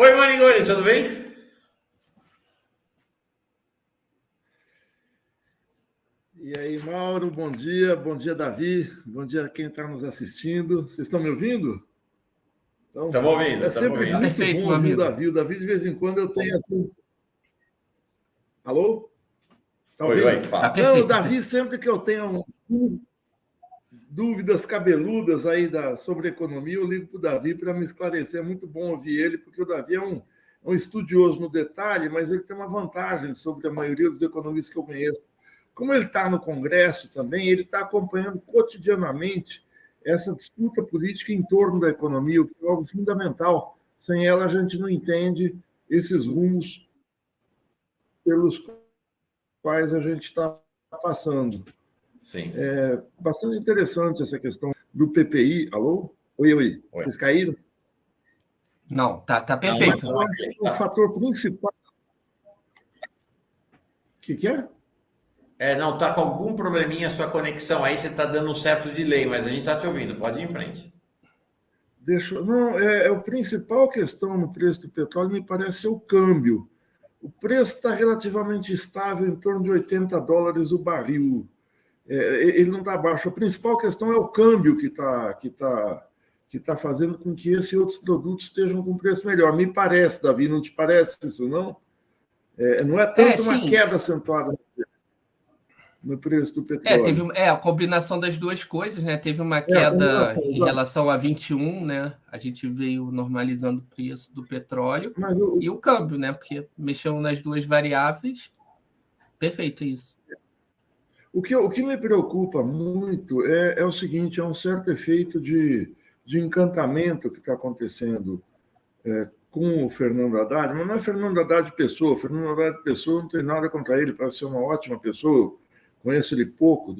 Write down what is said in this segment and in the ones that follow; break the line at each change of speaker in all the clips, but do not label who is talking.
Oi, Marigoni, tudo bem?
E aí, Mauro, bom dia. Bom dia, Davi. Bom dia a quem está nos assistindo. Vocês estão me ouvindo? Então,
Estamos ouvindo,
é
estamos
sempre
ouvindo.
muito
Perfeito,
bom
meu
ouvir o
amigo.
Davi. O Davi, de vez em quando, eu tenho assim. Alô? Tá
Oi,
ouvindo?
fala.
Não, o
Perfeito.
Davi, sempre que eu tenho dúvidas cabeludas aí sobre economia, eu ligo para o Davi para me esclarecer. É muito bom ouvir ele, porque o Davi é um estudioso no detalhe, mas ele tem uma vantagem sobre a maioria dos economistas que eu conheço. Como ele está no Congresso também, ele está acompanhando cotidianamente essa disputa política em torno da economia, o que é algo fundamental. Sem ela, a gente não entende esses rumos pelos quais a gente está passando.
Sim.
É bastante interessante essa questão do PPI. Alô? Oi.
Oi.
Vocês caíram?
Não, tá
Não,
perfeito.
não, ok,
O
tá.
fator principal. O que é?
Não, tá com algum probleminha a sua conexão aí, você tá dando um certo delay, mas a gente tá te ouvindo, pode ir em frente.
Não, a principal questão no preço do petróleo me parece ser o câmbio. O preço está relativamente estável, em torno de $80 o barril. Ele não está abaixo. A principal questão é o câmbio que tá fazendo com que esses outros produtos estejam com preço melhor. Me parece, Davi, não te parece isso, não? Não é tanto uma
Sim.
queda acentuada no preço do petróleo.
Teve a combinação das duas coisas, né? Teve uma
A
queda
combinação,
em
exato.
relação a 21, né? A gente veio normalizando o preço do petróleo
Mas
e o câmbio, né? Porque mexeu nas duas variáveis. Perfeito isso.
o que me preocupa muito é o seguinte: é um certo efeito de encantamento que está acontecendo com o Fernando Haddad, mas não é Fernando Haddad pessoa. Fernando Haddad pessoa, não tem nada contra ele, parece ser uma ótima pessoa, conheço ele pouco,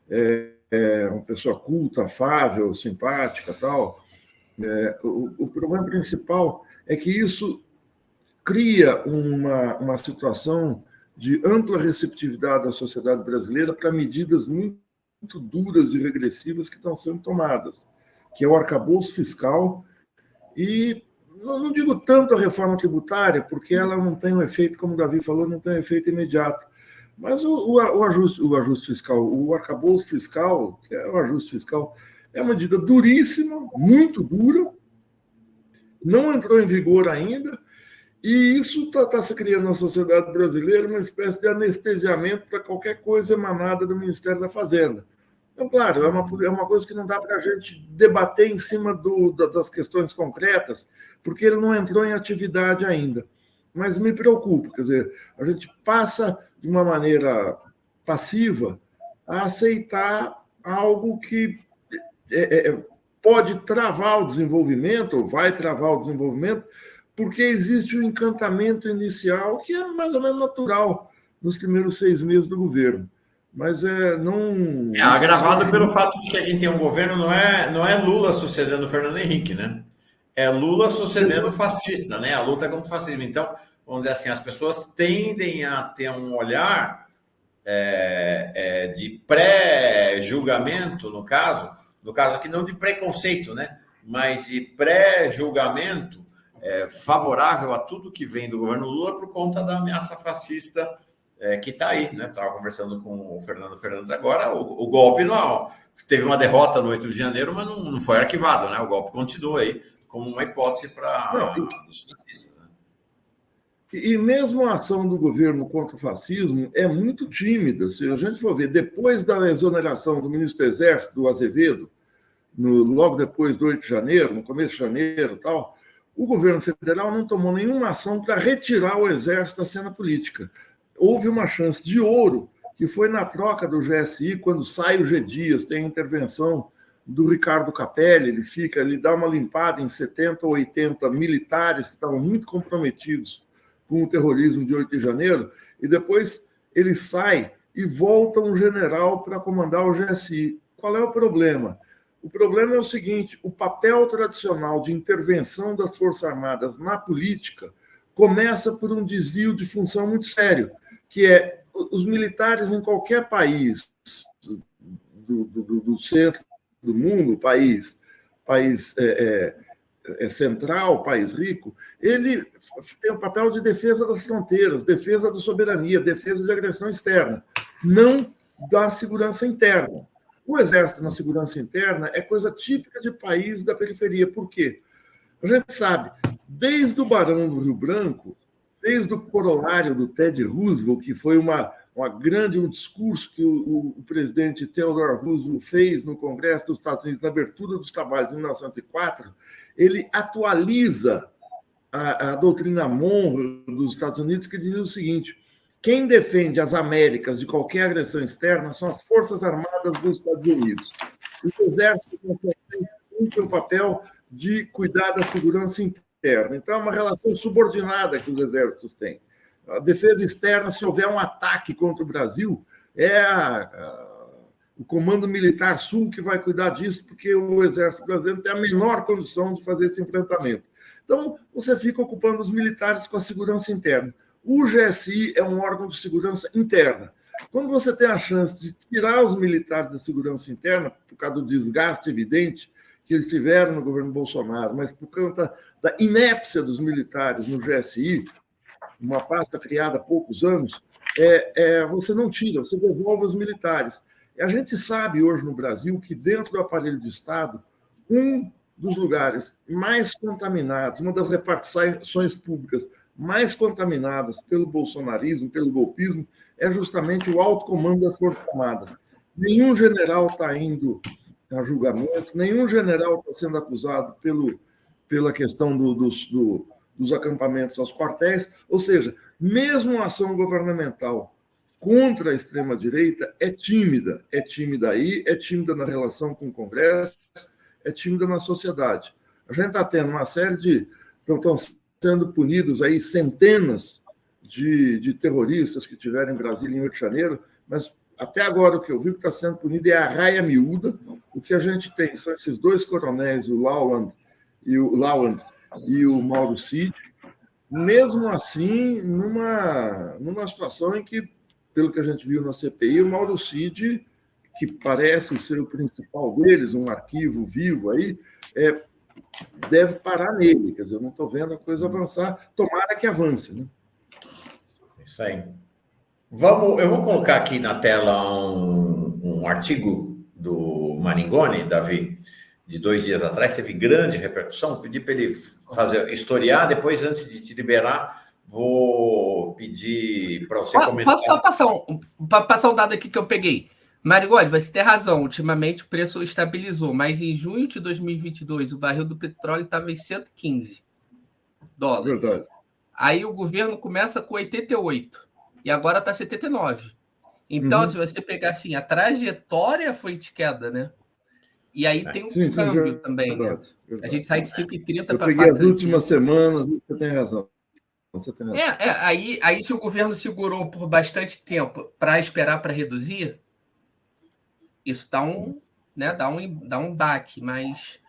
é uma pessoa culta, afável, simpática, tal. O problema principal é que isso cria uma situação de ampla receptividade da sociedade brasileira para medidas muito duras e regressivas que estão sendo tomadas, que é o arcabouço fiscal. E não digo tanto a reforma tributária, porque ela não tem um efeito, como o Davi falou, não tem um efeito imediato. Mas o ajuste fiscal, o arcabouço fiscal, que é o ajuste fiscal, é uma medida duríssima, muito dura, não entrou em vigor ainda, e isso está se criando na sociedade brasileira uma espécie de anestesiamento para qualquer coisa emanada do Ministério da Fazenda. Então, claro, é uma coisa que não dá para a gente debater em cima das questões concretas, porque ele não entrou em atividade ainda. Mas me preocupa, quer dizer, a gente passa de uma maneira passiva a aceitar algo que pode travar o desenvolvimento, ou vai travar o desenvolvimento, porque existe um encantamento inicial que é mais ou menos natural nos primeiros 6 meses do governo. Mas não.
Agravado pelo fato de que a gente tem um governo, não é Lula sucedendo o Fernando Henrique, né? É Lula sucedendo o fascista, né? A luta contra o fascismo. Então, vamos dizer assim, as pessoas tendem a ter um olhar de pré-julgamento, no caso aqui não de preconceito, né? Mas de pré-julgamento favorável a tudo que vem do governo Lula por conta da ameaça fascista que está aí, né? Estava conversando com o Fernando Fernandes agora, o golpe não teve uma derrota no 8 de janeiro, mas não foi arquivado, né? O golpe continua aí como uma hipótese para os fascistas. Né?
E mesmo a ação do governo contra o fascismo é muito tímida. Se a gente for ver, depois da exoneração do ministro do Exército, do Azevedo, logo depois do 8 de janeiro, no começo de janeiro e tal, o governo federal não tomou nenhuma ação para retirar o Exército da cena política. Houve uma chance de ouro, que foi na troca do GSI, quando sai o G. Dias, tem a intervenção do Ricardo Capelli, ele dá uma limpada em 70 ou 80 militares que estavam muito comprometidos com o terrorismo de 8 de janeiro, e depois ele sai e volta um general para comandar o GSI. Qual é o problema? O problema é o seguinte: o papel tradicional de intervenção das Forças Armadas na política começa por um desvio de função muito sério, que é os militares em qualquer país do centro do mundo, país central, país rico, ele tem o papel de defesa das fronteiras, defesa da soberania, defesa de agressão externa, não da segurança interna. O Exército na segurança interna é coisa típica de país da periferia. Por quê? A gente sabe, desde o Barão do Rio Branco, desde o corolário do Teddy Roosevelt, que foi um discurso que o presidente Theodore Roosevelt fez no Congresso dos Estados Unidos, na abertura dos trabalhos em 1904, ele atualiza a doutrina Monroe dos Estados Unidos, que diz o seguinte: quem defende as Américas de qualquer agressão externa são as Forças Armadas dos Estados Unidos. O Exército tem o papel de cuidar da segurança interna. Então, é uma relação subordinada que os exércitos têm. A defesa externa, se houver um ataque contra o Brasil, é o Comando Militar Sul que vai cuidar disso, porque o Exército brasileiro tem a menor condição de fazer esse enfrentamento. Então, você fica ocupando os militares com a segurança interna. O GSI é um órgão de segurança interna. Quando você tem a chance de tirar os militares da segurança interna, por causa do desgaste evidente que eles tiveram no governo Bolsonaro, mas por conta da inépcia dos militares no GSI, uma pasta criada há poucos anos, você não tira, você devolve os militares. A gente sabe hoje no Brasil que dentro do aparelho de Estado, um dos lugares mais contaminados, uma das repartições públicas mais contaminadas pelo bolsonarismo, pelo golpismo, é justamente o alto comando das Forças Armadas. Nenhum general está indo a julgamento, nenhum general está sendo acusado pela questão dos acampamentos aos quartéis, ou seja, mesmo uma ação governamental contra a extrema-direita é tímida aí, é tímida na relação com o Congresso, é tímida na sociedade. A gente está tendo uma série de... Estão sendo punidos aí centenas de terroristas que tiveram em Brasília em 8 de janeiro, mas até agora o que eu vi que está sendo punido é a raia miúda. O que a gente tem são esses dois coronéis, o Lawand e o Mauro Cid, mesmo assim, numa situação em que, pelo que a gente viu na CPI, o Mauro Cid, que parece ser o principal deles, um arquivo vivo aí, deve parar nele. Quer dizer, eu não estou vendo a coisa avançar. Tomara que avance, né?
Isso aí. Eu vou colocar aqui na tela um artigo do Maningoni, Davi, de 2 dias atrás, teve grande repercussão. Pedi para ele historiar, depois, antes de te liberar, vou pedir para você comentar.
Posso só passar um dado aqui que eu peguei? Marigode, você tem razão, ultimamente o preço estabilizou, mas em junho de 2022 o barril do petróleo estava em $115.
Verdade.
Aí o governo começa com 88 e agora está 79. Então, se você pegar assim, a trajetória foi de queda, né? E aí tem um câmbio também, verdade, né? Verdade. A gente sai de 5,30 para 4.
Eu peguei as últimas semanas e você tem razão.
Aí se o governo segurou por bastante tempo para esperar para reduzir, isso dá um baque, mas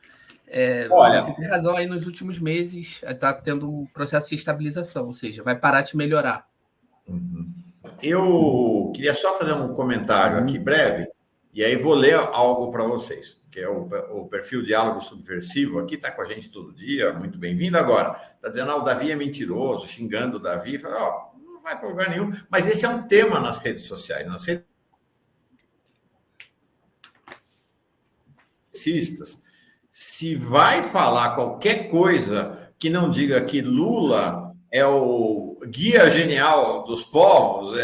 olha,
você tem razão, aí nos últimos meses está tendo um processo de estabilização, ou seja, vai parar de melhorar.
Eu queria só fazer um comentário aqui breve, e aí vou ler algo para vocês, que é o perfil Diálogo Subversivo, aqui está com a gente todo dia, muito bem-vindo. Agora, está dizendo, o Davi é mentiroso, xingando o Davi, fala, não vai para lugar nenhum, mas esse é um tema nas redes sociais, nas redes se vai falar qualquer coisa que não diga que Lula é o guia genial dos povos,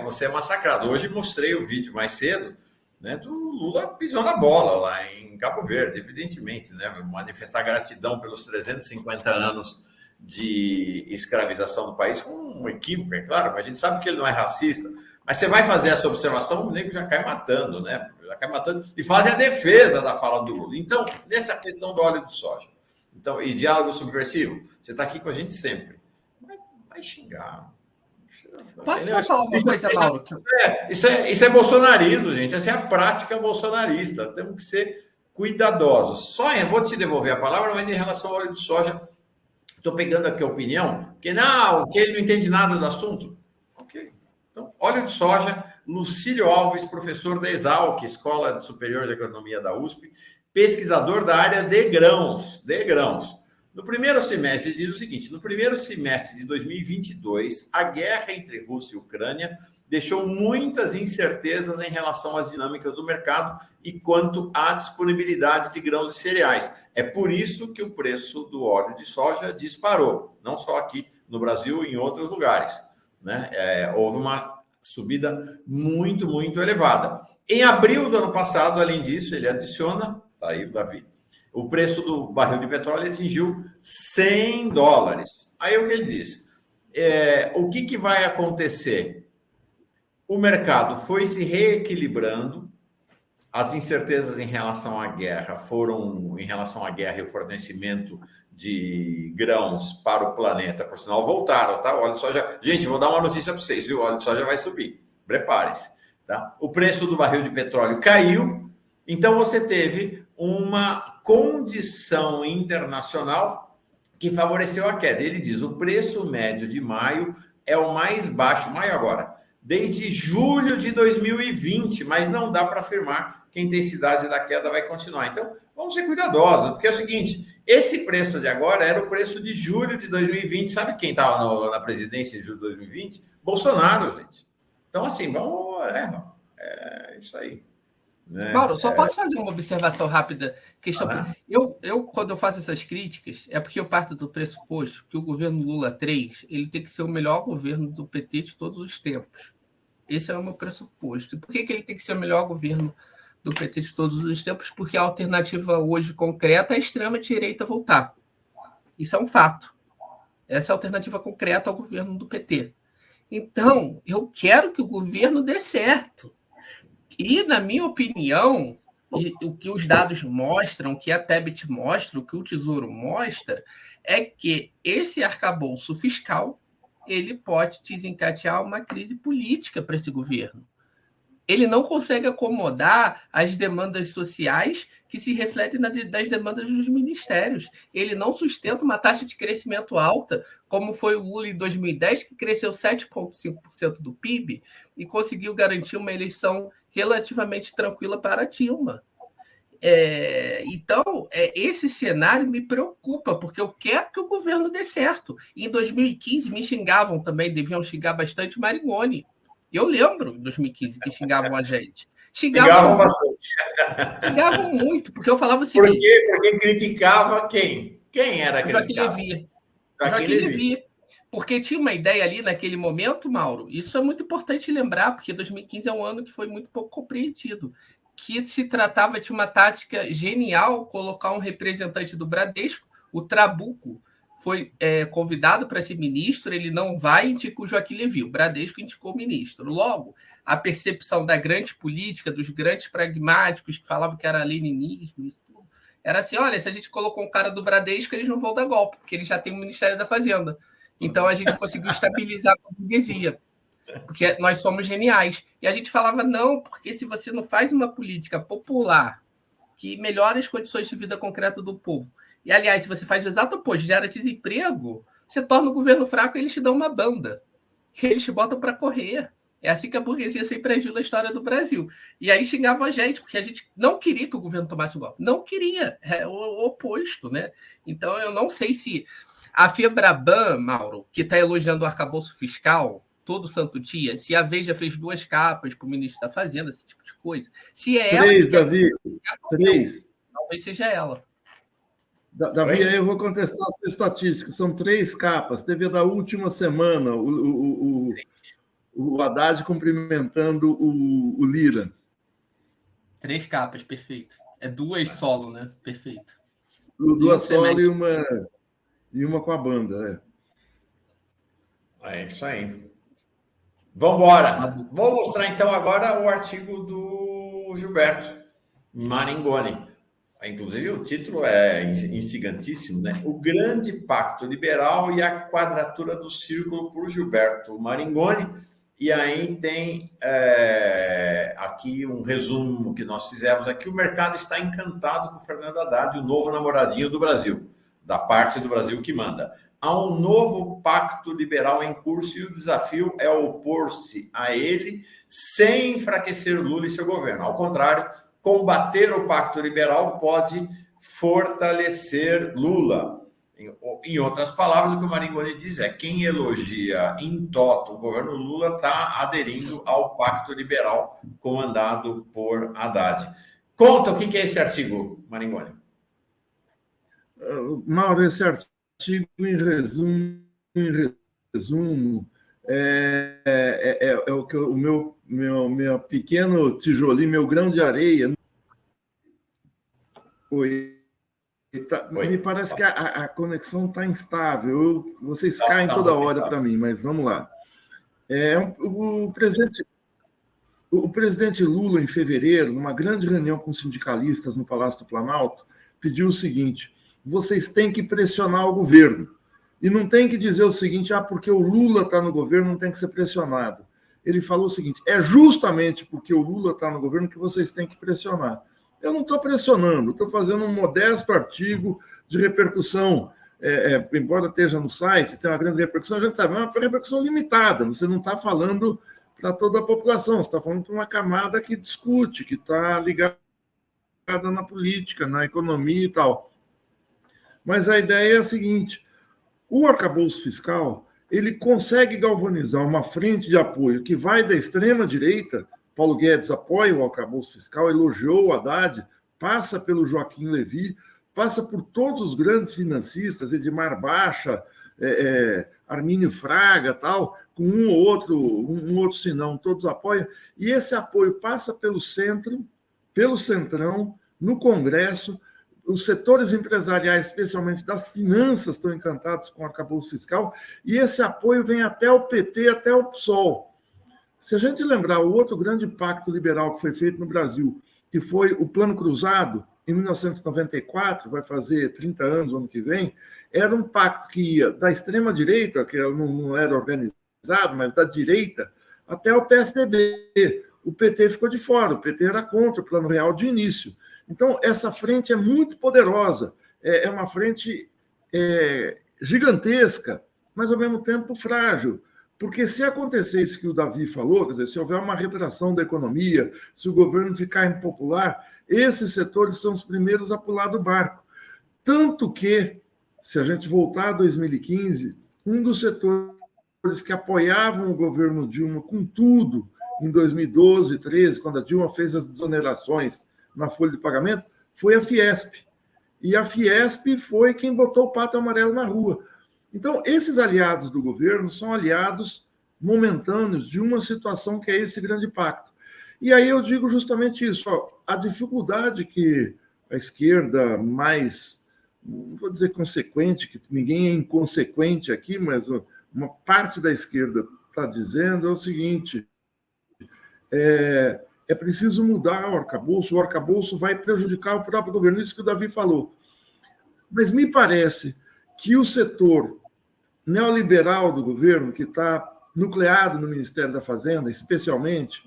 você é massacrado. Hoje mostrei o vídeo mais cedo, né, do Lula pisou na bola lá em Cabo Verde, evidentemente, né, manifestar gratidão pelos 350 anos de escravização do país foi um equívoco, é claro, mas a gente sabe que ele não é racista. Mas você vai fazer essa observação, o nego já cai matando, né? Já cai matando e fazem a defesa da fala do Lula. Então, nessa questão do óleo de soja, então, e diálogo subversivo, você está aqui com a gente sempre. Vai xingar.
Posso só falar uma coisa, Mauro?
Isso é bolsonarismo, gente. Essa é a prática bolsonarista. Temos que ser cuidadosos. Eu vou te devolver a palavra, mas em relação ao óleo de soja, estou pegando aqui a opinião, que ele não entende nada do assunto. Ok. Então, óleo de soja, Lucílio Alves, professor da Exalc, Escola Superior de Agronomia da USP, pesquisador da área de grãos. No primeiro semestre, diz o seguinte: no primeiro semestre de 2022, a guerra entre Rússia e Ucrânia deixou muitas incertezas em relação às dinâmicas do mercado e quanto à disponibilidade de grãos e cereais. É por isso que o preço do óleo de soja disparou, não só aqui no Brasil, em outros lugares, né? Houve uma subida muito, muito elevada. Em abril do ano passado, além disso, ele adiciona, tá aí o Davi, o preço do barril de petróleo atingiu $100. Aí o que ele diz? O que vai acontecer? O mercado foi se reequilibrando, as incertezas em relação à guerra foram, em relação à guerra e o fornecimento de grãos para o planeta, por sinal, voltaram, tá? O óleo de soja... Gente, vou dar uma notícia para vocês, viu? O óleo de soja vai subir, preparem-se, tá? O preço do barril de petróleo caiu, então você teve uma condição internacional que favoreceu a queda. Ele diz, o preço médio de maio é o mais baixo, maio agora, desde julho de 2020, mas não dá para afirmar que a intensidade da queda vai continuar. Então, vamos ser cuidadosos, porque é o seguinte, esse preço de agora era o preço de julho de 2020. Sabe quem estava na presidência de julho de 2020? Bolsonaro, gente. Então, assim, vamos... É isso aí. Né?
Mauro, só posso fazer uma observação rápida? Eu, quando eu faço essas críticas, é porque eu parto do pressuposto que o governo Lula 3 ele tem que ser o melhor governo do PT de todos os tempos. Esse é o meu pressuposto. E por que ele tem que ser o melhor governo do PT de todos os tempos? Porque a alternativa hoje concreta é a extrema-direita voltar. Isso é um fato. Essa é a alternativa concreta ao governo do PT. Então, eu quero que o governo dê certo. E, na minha opinião, o que os dados mostram, o que a Tebet mostra, o que o Tesouro mostra, é que esse arcabouço fiscal ele pode desencadear uma crise política para esse governo. Ele não consegue acomodar as demandas sociais que se refletem das demandas dos ministérios. Ele não sustenta uma taxa de crescimento alta, como foi o Lula em 2010, que cresceu 7,5% do PIB e conseguiu garantir uma eleição relativamente tranquila para a Dilma. Então, esse cenário me preocupa, porque eu quero que o governo dê certo. Em 2015, me xingavam também, deviam xingar bastante Maringoni. Eu lembro, em 2015, que xingavam a gente.
Xingavam bastante.
Xingavam muito, porque eu falava o seguinte...
Por quê? Porque criticava quem? Quem era criticado?
Joaquim Levy. Porque tinha uma ideia ali naquele momento, Mauro, isso é muito importante lembrar, porque 2015 é um ano que foi muito pouco compreendido, que se tratava de uma tática genial colocar um representante do Bradesco, o Trabuco, foi convidado para ser ministro, ele não vai e indica o Joaquim Levy, o Bradesco indicou o ministro. Logo, a percepção da grande política, dos grandes pragmáticos que falavam que era leninismo, isso tudo, era assim, olha, se a gente colocou um cara do Bradesco, eles não vão dar golpe, porque eles já têm o Ministério da Fazenda. Então, a gente conseguiu estabilizar a burguesia, porque nós somos geniais. E a gente falava, não, porque se você não faz uma política popular que melhora as condições de vida concreta do povo, e, aliás, se você faz o exato oposto, gera desemprego, você torna o governo fraco e eles te dão uma banda. E eles te botam para correr. É assim que a burguesia sempre agiu na história do Brasil. E aí xingavam a gente, porque a gente não queria que o governo tomasse o golpe. Não queria. É o oposto, né? Então, eu não sei se a Febraban, Mauro, que está elogiando o arcabouço fiscal todo santo dia, se a Veja fez 2 capas para o ministro da Fazenda, esse tipo de coisa. Se é
3, Davi. 3.
Talvez seja ela.
Davi, aí eu vou contestar a sua estatística. São 3 capas. Teve a da última semana o Haddad cumprimentando o Lira.
3 capas, perfeito. 2 solo, né? Perfeito.
2 solo e uma com a banda,
É isso aí. Vamos embora. Vou mostrar, então, agora o artigo do Gilberto Maringoni. Inclusive, o título é instigantíssimo, né? O Grande Pacto Liberal e a Quadratura do Círculo, por Gilberto Maringoni. E aí tem aqui um resumo que nós fizemos aqui. O mercado está encantado com o Fernando Haddad, o novo namoradinho do Brasil, da parte do Brasil que manda. Há um novo pacto liberal em curso e o desafio é opor-se a ele sem enfraquecer Lula e seu governo. Ao contrário, combater o pacto liberal pode fortalecer Lula. Em outras palavras, o que o Maringoni diz é quem elogia em toto o governo Lula está aderindo ao Pacto Liberal comandado por Haddad. Conta o que é esse artigo, Maringoni.
Mauro, esse artigo, em resumo é o que meu pequeno tijolinho, meu grão de areia. Me parece que a conexão está instável. Vocês caem toda hora para mim, mas vamos lá. O presidente Lula, em fevereiro, numa grande reunião com sindicalistas no Palácio do Planalto, pediu o seguinte: vocês têm que pressionar o governo. E não tem que dizer o seguinte, porque o Lula está no governo, não tem que ser pressionado. Ele falou o seguinte: é justamente porque o Lula está no governo que vocês têm que pressionar. Eu não estou pressionando, estou fazendo um modesto artigo de repercussão. Embora esteja no site, tem uma grande repercussão, a gente sabe, é uma repercussão limitada. Você não está falando para toda a população, você está falando para uma camada que discute, que está ligada na política, na economia e tal. Mas a ideia é a seguinte: o arcabouço fiscal ele consegue galvanizar uma frente de apoio que vai da extrema-direita. Paulo Guedes apoia o arcabouço fiscal, elogiou o Haddad, passa pelo Joaquim Levy, passa por todos os grandes financistas, Edmar Baixa, Armínio Fraga, tal, com um ou outro senão, todos apoiam. E esse apoio passa pelo centro, pelo centrão, no Congresso. Os setores empresariais, especialmente das finanças, estão encantados com o arcabouço fiscal, e esse apoio vem até o PT, até o PSOL. Se a gente lembrar o outro grande pacto liberal que foi feito no Brasil, que foi o Plano Cruzado, em 1994, vai fazer 30 anos no ano que vem, era um pacto que ia da extrema-direita, que não era organizado, mas da direita, até o PSDB. O PT ficou de fora, o PT era contra o Plano Real de início. Então, essa frente é muito poderosa, é uma frente gigantesca, mas, ao mesmo tempo, frágil. Porque se acontecer isso que o Davi falou, quer dizer, se houver uma retração da economia, se o governo ficar impopular, esses setores são os primeiros a pular do barco. Tanto que, se a gente voltar a 2015, um dos setores que apoiavam o governo Dilma com tudo, em 2012, 2013, quando a Dilma fez as desonerações na folha de pagamento, foi a Fiesp. E a Fiesp foi quem botou o pato amarelo na rua. Então, esses aliados do governo são aliados momentâneos de uma situação que é esse grande pacto. E aí eu digo justamente isso, a dificuldade que a esquerda mais, não vou dizer consequente, que ninguém é inconsequente aqui, mas uma parte da esquerda está dizendo é o seguinte: é preciso mudar o arcabouço vai prejudicar o próprio governo, isso que o Davi falou. Mas me parece que o setor neoliberal do governo, que está nucleado no Ministério da Fazenda, especialmente,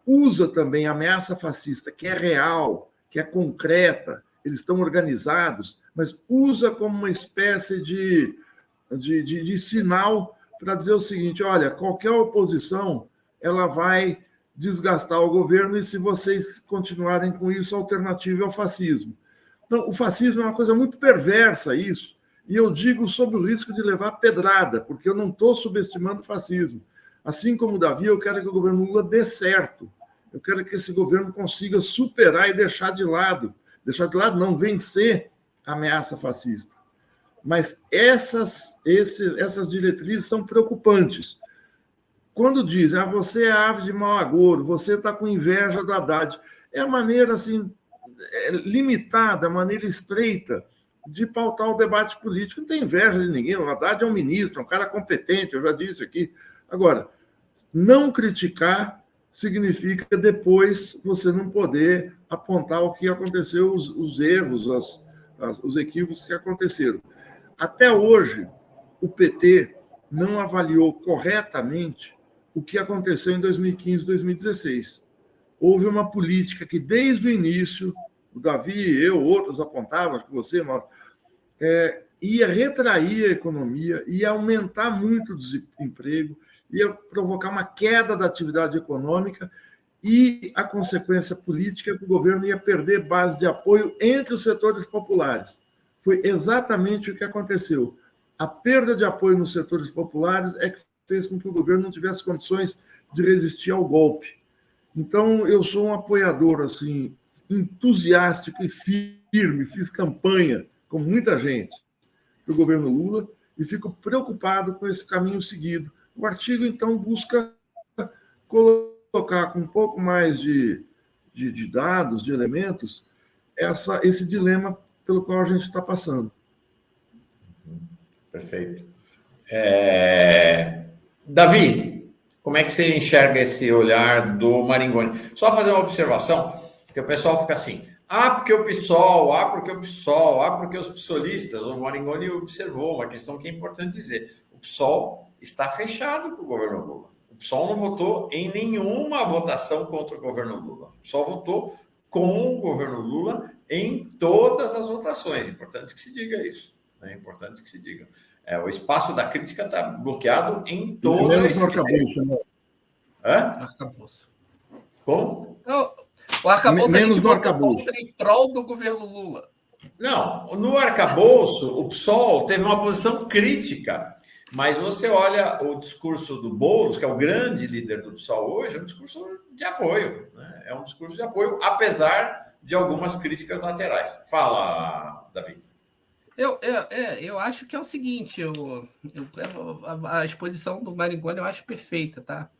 usa também a ameaça fascista, que é real, que é concreta, eles estão organizados, mas usa como uma espécie de sinal para dizer o seguinte: olha, qualquer oposição ela vai desgastar o governo, e se vocês continuarem com isso, a alternativa é o fascismo. Então, o fascismo é uma coisa muito perversa, isso. E eu digo sob o risco de levar pedrada, porque eu não estou subestimando o fascismo. Assim como o Davi, eu quero que o governo Lula dê certo. Eu quero que esse governo consiga superar e deixar de lado não, vencer a ameaça fascista. Mas essas diretrizes são preocupantes. Quando dizem, você é ave de mau agouro, você está com inveja do Haddad, é a maneira assim, limitada, a maneira estreita de pautar o debate político. Não tem inveja de ninguém. O Haddad é um ministro, é um cara competente, eu já disse aqui. Agora, não criticar significa depois você não poder apontar o que aconteceu, os erros, os equívocos que aconteceram. Até hoje, o PT não avaliou corretamente o que aconteceu em 2015, 2016. Houve uma política que, desde o início, o Davi, eu, outros apontavam, que você, Mauro, ia retrair a economia, ia aumentar muito o desemprego, ia provocar uma queda da atividade econômica e a consequência política é que o governo ia perder base de apoio entre os setores populares. foi exatamente o que aconteceu. A perda de apoio nos setores populares é que fez com que o governo não tivesse condições de resistir ao golpe. Então, eu sou um apoiador assim, entusiástico e firme, fiz campanha, com muita gente, do governo Lula, e fico preocupado com esse caminho seguido. O artigo, então, busca colocar com um pouco mais de dados, de elementos, esse dilema pelo qual a gente está passando.
Perfeito. Davi, como é que você enxerga esse olhar do Maringoni? Só fazer uma observação, porque o pessoal fica assim, porque o PSOL, porque o PSOL, porque os psolistas. O Maringoni observou uma questão que é importante dizer. O PSOL está fechado com o governo Lula. O PSOL não votou em nenhuma votação contra o governo Lula. O PSOL votou com o governo Lula em todas as votações. É importante que se diga isso. É importante que se diga. O espaço da crítica está bloqueado em toda a esquerda.
Arcabouço.
Como?
O arcabouço
menos do arcabouço.
Contra em prol do governo Lula.
Não, no arcabouço, o PSOL teve uma posição crítica, mas você olha o discurso do Boulos, que é o grande líder do PSOL hoje, é um discurso de apoio, né? É um discurso de apoio, apesar de algumas críticas laterais. Fala, Davi.
Eu acho que é o seguinte, a exposição do Maringoni eu acho perfeita, tá?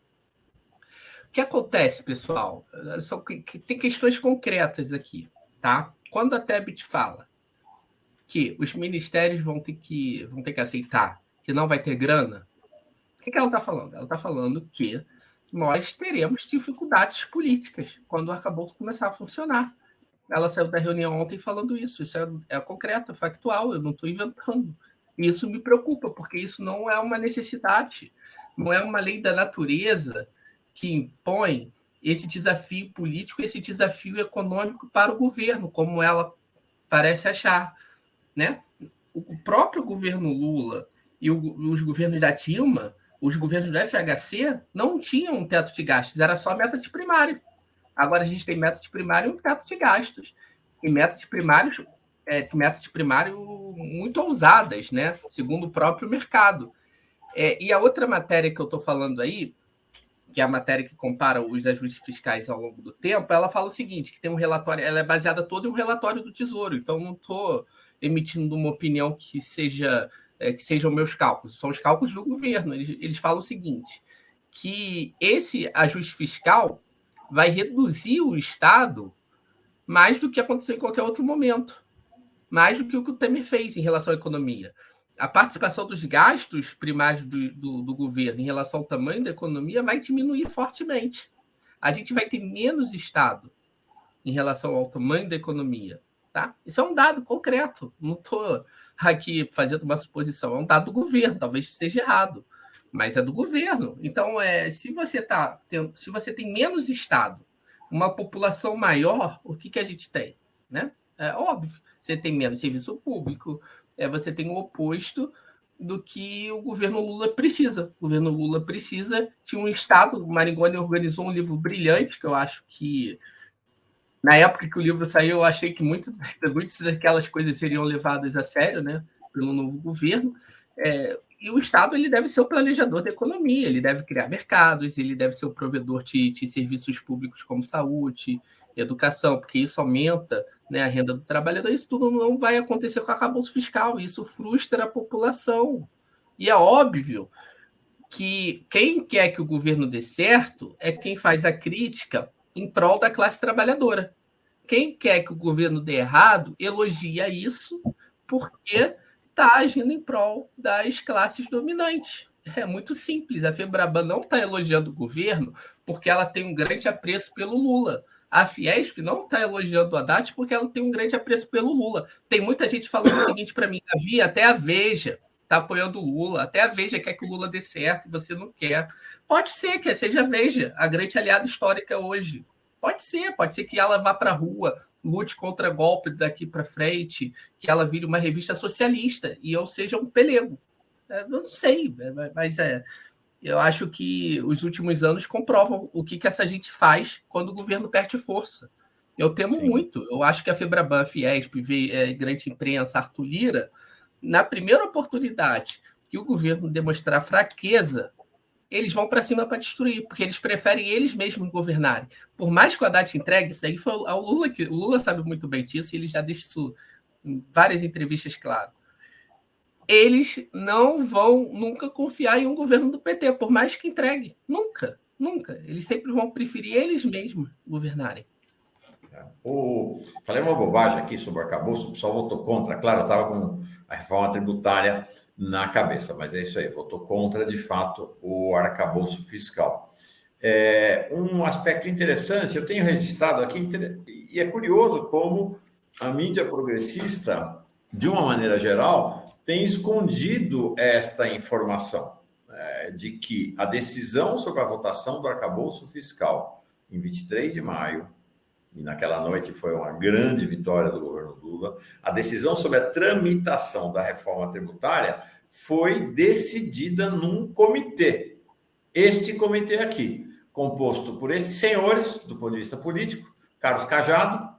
O que acontece, pessoal? Tem questões concretas aqui, tá? Quando a Tebet fala que os ministérios vão ter que aceitar que não vai ter grana, o que ela está falando? Ela está falando que nós teremos dificuldades políticas quando o arcabouço começar a funcionar. Ela saiu da reunião ontem falando isso. Isso é concreto, é factual, eu não estou inventando. E isso me preocupa, porque isso não é uma necessidade, não é uma lei da natureza que impõe esse desafio político, esse desafio econômico para o governo, como ela parece achar, né? O próprio governo Lula e os governos da Dilma, os governos do FHC, não tinham um teto de gastos, era só meta de primário. Agora a gente tem meta de primário e um teto de gastos. E meta de primário muito ousadas, né? Segundo o próprio mercado. E a outra matéria que eu estou falando aí, que é a matéria que compara os ajustes fiscais ao longo do tempo, ela fala o seguinte, que tem um relatório, ela é baseada toda em um relatório do Tesouro, então não estou emitindo uma opinião que sejam meus cálculos, são os cálculos do governo. Eles falam o seguinte, que esse ajuste fiscal vai reduzir o Estado mais do que aconteceu em qualquer outro momento, mais do que o que o Temer fez em relação à economia. A participação dos gastos primários do governo em relação ao tamanho da economia vai diminuir fortemente. A gente vai ter menos Estado em relação ao tamanho da economia. Tá? Isso é um dado concreto. Não estou aqui fazendo uma suposição. É um dado do governo, talvez seja errado, mas é do governo. Então, se você tem menos Estado, uma população maior, o que a gente tem? Né? É óbvio. Você tem menos serviço público, você tem o oposto do que o governo Lula precisa. O governo Lula precisa de um Estado. O Maringoni organizou um livro brilhante, que eu acho que, na época que o livro saiu, eu achei que muitas daquelas coisas seriam levadas a sério, né, pelo novo governo. E o Estado ele deve ser o planejador da economia, ele deve criar mercados, ele deve ser o provedor de serviços públicos como saúde, educação, porque isso aumenta, né, a renda do trabalhador. Isso tudo não vai acontecer com o arcabouço fiscal, isso frustra a população. E é óbvio que quem quer que o governo dê certo é quem faz a crítica em prol da classe trabalhadora. Quem quer que o governo dê errado elogia isso porque está agindo em prol das classes dominantes. É muito simples. A Febraban não está elogiando o governo porque ela tem um grande apreço pelo Lula. A Fiesp não está elogiando o Haddad porque ela tem um grande apreço pelo Lula. Tem muita gente falando o seguinte para mim, Davi, até a Veja está apoiando o Lula, até a Veja quer que o Lula dê certo e você não quer. Pode ser que seja a Veja, a grande aliada histórica hoje. Pode ser que ela vá para a rua, lute contra golpe daqui para frente, que ela vire uma revista socialista e eu seja um pelego. Não sei, mas eu acho que os últimos anos comprovam o que essa gente faz quando o governo perde força. Eu temo muito. Eu acho que a Febraban, Fiesp, Grande Imprensa, Arthur Lira, na primeira oportunidade que o governo demonstrar fraqueza, eles vão para cima para destruir, porque eles preferem eles mesmos governarem. Por mais que o Haddad entregue, isso daí foi ao Lula, que o Lula sabe muito bem disso, e ele já deixa isso em várias entrevistas claro. Eles não vão nunca confiar em um governo do PT, por mais que entregue. Nunca, nunca. Eles sempre vão preferir eles mesmos governarem.
Falei uma bobagem aqui sobre o arcabouço, o pessoal votou contra. Claro, eu estava com a reforma tributária na cabeça, mas é isso aí, votou contra, de fato, o arcabouço fiscal. Um aspecto interessante, eu tenho registrado aqui, e é curioso como a mídia progressista, de uma maneira geral, tem escondido esta informação, de que a decisão sobre a votação do arcabouço fiscal em 23 de maio, e naquela noite foi uma grande vitória do governo Lula, a decisão sobre a tramitação da reforma tributária foi decidida num comitê. Este comitê aqui, composto por estes senhores, do ponto de vista político, Carlos Cajado,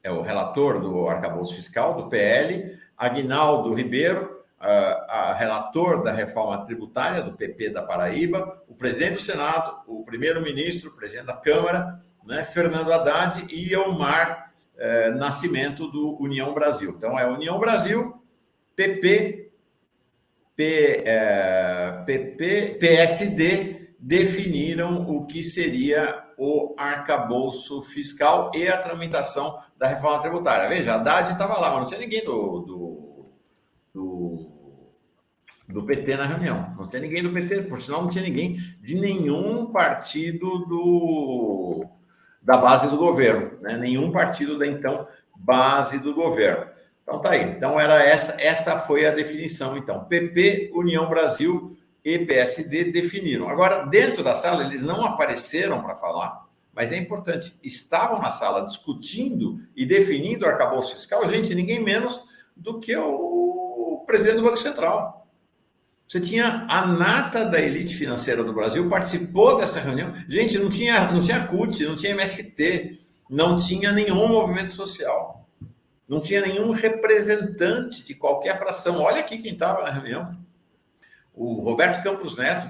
é o relator do arcabouço fiscal, do PL, Aguinaldo Ribeiro, relator da reforma tributária, do PP da Paraíba, o presidente do Senado, o primeiro-ministro, o presidente da Câmara, né, Fernando Haddad e Elmar Nascimento, do União Brasil. Então, é União Brasil, PP, PSD definiram o que seria o arcabouço fiscal e a tramitação da reforma tributária. Veja, Haddad estava lá, mas não tinha ninguém do PT na reunião. Não tinha ninguém do PT, por sinal, não tinha ninguém de nenhum partido da base do governo, né? Nenhum partido da, então, base do governo. Então, tá aí. Então, era essa foi a definição. Então, PP, União Brasil e PSD definiram. Agora, dentro da sala, eles não apareceram para falar, mas é importante, estavam na sala discutindo e definindo o arcabouço fiscal, gente, ninguém menos do que o presidente do Banco Central. Você tinha a nata da elite financeira do Brasil, participou dessa reunião. Gente, não tinha CUT, não tinha MST, não tinha nenhum movimento social, não tinha nenhum representante de qualquer fração. Olha aqui quem estava na reunião. O Roberto Campos Neto.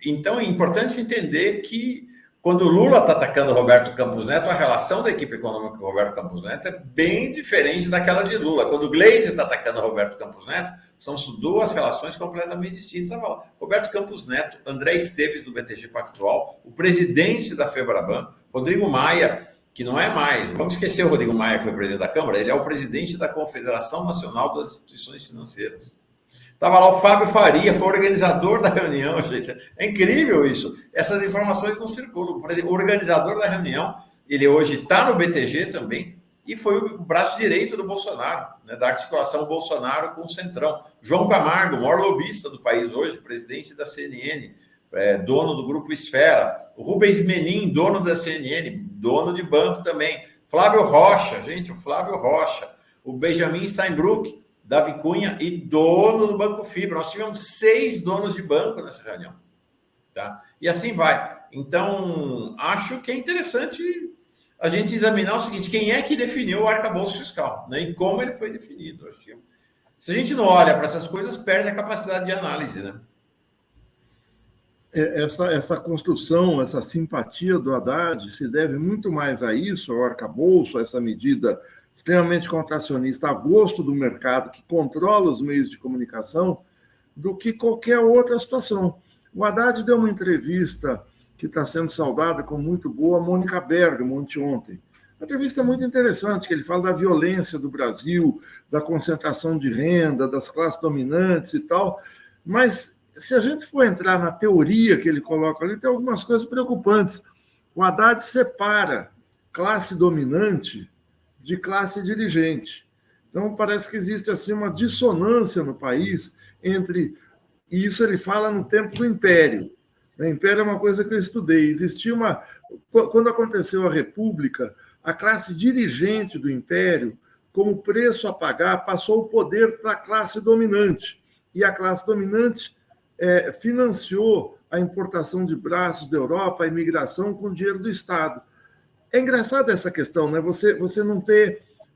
Então, é importante entender que quando o Lula está atacando o Roberto Campos Neto, a relação da equipe econômica com o Roberto Campos Neto é bem diferente daquela de Lula. Quando o Gleisi está atacando o Roberto Campos Neto, são duas relações completamente distintas. Roberto Campos Neto, André Esteves, do BTG Pactual, o presidente da Febraban, Rodrigo Maia, que não é mais, vamos esquecer o Rodrigo Maia, que foi presidente da Câmara, ele é o presidente da Confederação Nacional das Instituições Financeiras. Estava lá o Fábio Faria, foi organizador da reunião, gente. É incrível isso. Essas informações não circulam. Por exemplo, o organizador da reunião, ele hoje está no BTG também, e foi o braço direito do Bolsonaro, né, da articulação Bolsonaro com o Centrão. João Camargo, o maior lobista do país hoje, presidente da CNN, dono do Grupo Esfera. O Rubens Menin, dono da CNN, dono de banco também. Flávio Rocha, gente, o Flávio Rocha. O Benjamin Steinbrück, Davi Cunha e dono do Banco Fibra. Nós tivemos 6 donos de banco nessa reunião. Tá? E assim vai. Então, acho que é interessante a gente examinar o seguinte, quem é que definiu o arcabouço fiscal, né? E como ele foi definido. Acho que, se a gente não olha para essas coisas, perde a capacidade de análise, né?
Essa construção, essa simpatia do Haddad se deve muito mais a isso, ao arcabouço, a essa medida extremamente contracionista, a gosto do mercado, que controla os meios de comunicação, do que qualquer outra situação. O Haddad deu uma entrevista que está sendo saudada como muito boa, a Mônica Bergamo, ontem. Uma entrevista muito interessante, que ele fala da violência do Brasil, da concentração de renda, das classes dominantes e tal, mas se a gente for entrar na teoria que ele coloca ali, tem algumas coisas preocupantes. O Haddad separa classe dominante de classe dirigente. Então, parece que existe assim, uma dissonância no país entre... E isso ele fala no tempo do Império. O Império é uma coisa que eu estudei. Existia uma... Quando aconteceu a República, a classe dirigente do Império, como preço a pagar, passou o poder para a classe dominante. E a classe dominante financiou a importação de braços da Europa, a imigração com dinheiro do Estado. é engraçada essa questão, né? Você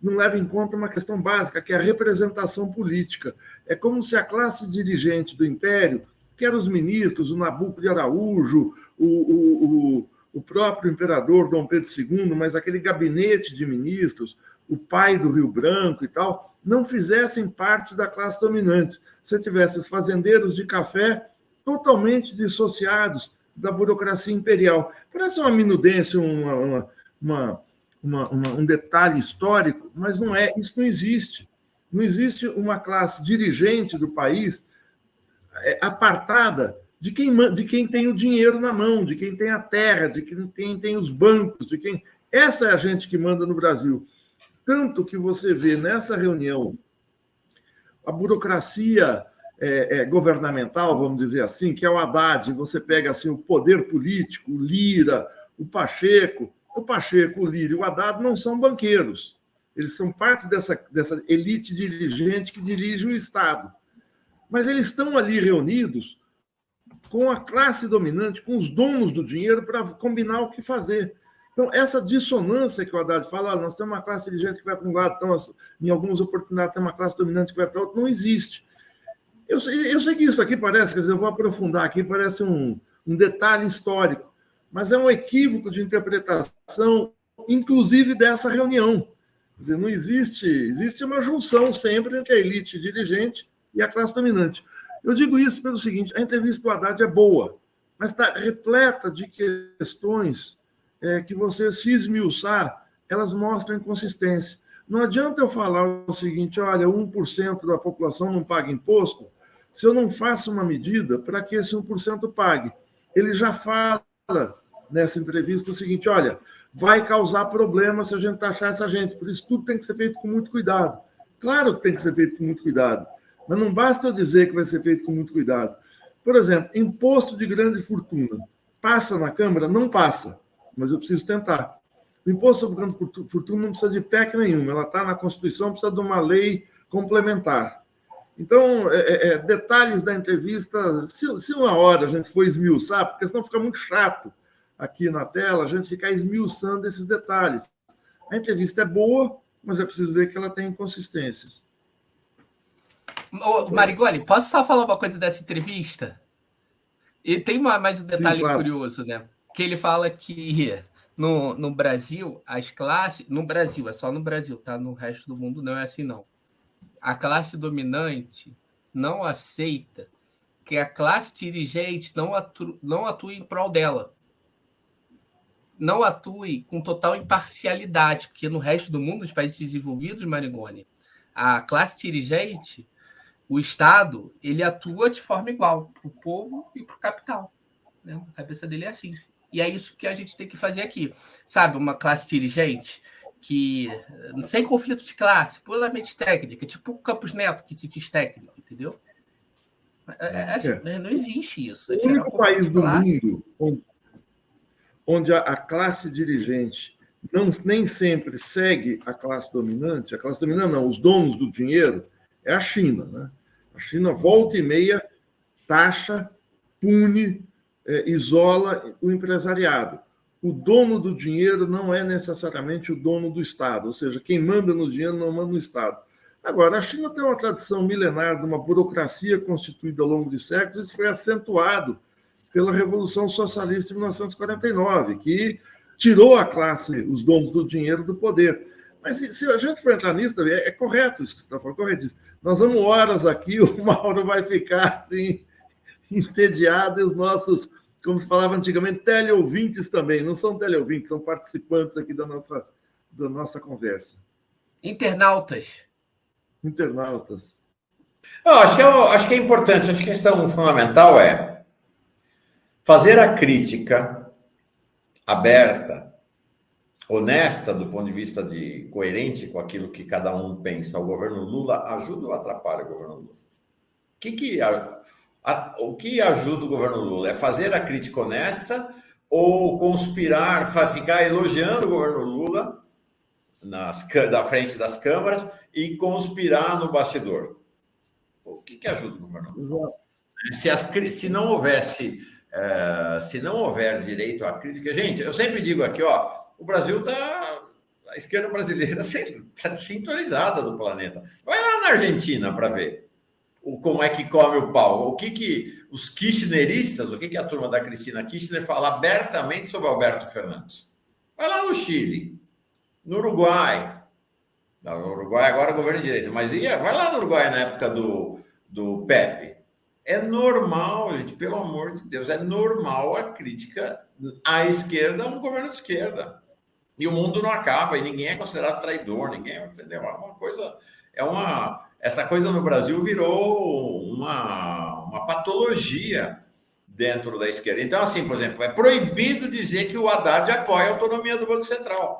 não leva em conta uma questão básica, que é a representação política. É como se a classe dirigente do Império, que eram os ministros, o Nabuco de Araújo, o próprio imperador Dom Pedro II, mas aquele gabinete de ministros, o pai do Rio Branco e tal, não fizessem parte da classe dominante. Se tivesse os fazendeiros de café totalmente dissociados da burocracia imperial. Parece uma minudência, um detalhe histórico, mas não é, isso não existe. Não existe uma classe dirigente do país apartada de quem tem o dinheiro na mão, de quem tem a terra, de quem tem os bancos, de quem... Essa é a gente que manda no Brasil. Tanto que você vê nessa reunião a burocracia governamental, vamos dizer assim, que é o Haddad, você pega assim, o poder político, o Lira, o Pacheco, o Lira e o Haddad não são banqueiros. Eles são parte dessa elite dirigente que dirige o Estado. Mas eles estão ali reunidos com a classe dominante, com os donos do dinheiro, para combinar o que fazer. Então, essa dissonância que o Haddad fala, nós temos uma classe dirigente que vai para um lado, então, em algumas oportunidades tem uma classe dominante que vai para outro, não existe. Eu sei que isso aqui parece, quer dizer, eu vou aprofundar aqui, parece um detalhe histórico, mas é um equívoco de interpretação, inclusive dessa reunião. Quer dizer, não existe uma junção sempre entre a elite dirigente e a classe dominante. Eu digo isso pelo seguinte, a entrevista do Haddad é boa, mas está repleta de questões que você se esmiuçar, elas mostram inconsistência. Não adianta eu falar o seguinte, olha, 1% da população não paga imposto, se eu não faço uma medida para que esse 1% pague. Ele já fala nessa entrevista o seguinte, olha, vai causar problema se a gente taxar essa gente, por isso tudo tem que ser feito com muito cuidado. Claro que tem que ser feito com muito cuidado, mas não basta eu dizer que vai ser feito com muito cuidado. Por exemplo, imposto de grande fortuna. Passa na Câmara? Não passa, mas eu preciso tentar. O imposto sobre grande fortuna não precisa de PEC nenhuma, ela está na Constituição, precisa de uma lei complementar. Então, detalhes da entrevista, se uma hora a gente for esmiuçar, porque senão fica muito chato aqui na tela, a gente ficar esmiuçando esses detalhes. A entrevista é boa, mas é preciso ver que ela tem inconsistências.
Marigoni, posso só falar uma coisa dessa entrevista? E tem mais um detalhe Sim, claro. Curioso, né? Que ele fala que no Brasil, as classes... No Brasil, é só no Brasil, tá? No resto do mundo não é assim, não. A classe dominante não aceita que a classe dirigente não atue em prol dela. Não atue com total imparcialidade, porque no resto do mundo, os países desenvolvidos, Marigoni, a classe dirigente, o Estado, ele atua de forma igual para o povo e para o capital. Né? A cabeça dele é assim. E é isso que a gente tem que fazer aqui. Sabe, uma classe dirigente que, sem conflito de classe, puramente técnica, tipo o Campos Neto, que se diz técnico, entendeu? Não existe isso.
O único país do mundo onde a classe dirigente nem sempre segue a classe dominante não, os donos do dinheiro, é a China. Né? A China volta e meia taxa, pune, isola o empresariado. O dono do dinheiro não é necessariamente o dono do Estado, ou seja, quem manda no dinheiro não manda no Estado. Agora, a China tem uma tradição milenar de uma burocracia constituída ao longo de séculos, isso foi acentuado pela Revolução Socialista de 1949, que tirou a classe, os donos do dinheiro, do poder. Mas se a gente for entrar nisso, é correto isso que você está falando, corretíssimo. Nós vamos horas aqui, o Mauro vai ficar assim, entediado, e os nossos, como se falava antigamente, teleouvintes também. Não são teleouvintes, são participantes aqui da nossa conversa.
Internautas.
Acho que é importante, acho que a questão fundamental é fazer a crítica aberta, honesta, do ponto de vista de coerente com aquilo que cada um pensa. O governo Lula ajuda ou atrapalha o governo Lula? O que ajuda o governo Lula? É fazer a crítica honesta ou conspirar, ficar elogiando o governo Lula da frente das câmaras e conspirar no bastidor? O que ajuda o governo Lula? Se não houver direito à crítica... Gente, eu sempre digo aqui, o Brasil está... A esquerda brasileira está sintonizada do planeta. Vai lá na Argentina para ver como é que come o pau. O que os kirchneristas, o que a turma da Cristina Kirchner fala abertamente sobre Alberto Fernandes. Vai lá no Chile, no Uruguai. Não, no Uruguai agora é governo de direita, mas vai lá no Uruguai na época do Pepe. É normal, gente, pelo amor de Deus, é normal a crítica à esquerda a um governo de esquerda. E o mundo não acaba, e ninguém é considerado traidor, ninguém, entendeu? É uma coisa, essa coisa no Brasil virou uma patologia dentro da esquerda. Então, assim, por exemplo, é proibido dizer que o Haddad apoia a autonomia do Banco Central.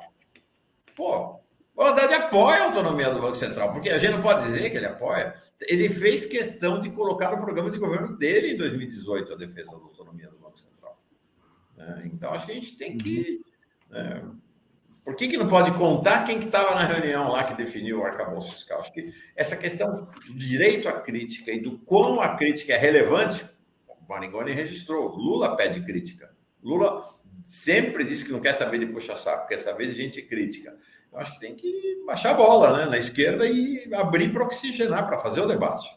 Pô, o Haddad apoia a autonomia do Banco Central, porque a gente não pode dizer que ele apoia. Ele fez questão de colocar no programa de governo dele em 2018 a defesa da autonomia do Banco Central. Então, acho que a gente tem que... Por que não pode contar quem que estava na reunião lá que definiu o arcabouço fiscal? Acho que essa questão do direito à crítica e do quão a crítica é relevante, o Maringoni registrou. Lula pede crítica. Lula sempre disse que não quer saber de puxa-saco, quer saber de gente crítica. Eu acho que tem que baixar a bola, né, na esquerda e abrir para oxigenar, para fazer o debate.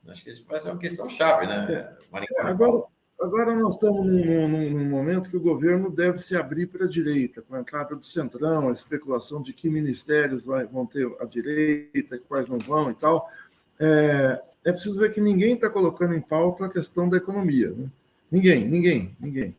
Acho que isso vai ser uma questão chave, né?
Agora nós estamos num momento que o governo deve se abrir para a direita, com a entrada do Centrão, a especulação de que ministérios vão ter a direita, quais não vão e tal. É preciso ver que ninguém está colocando em pauta a questão da economia. Né? Ninguém.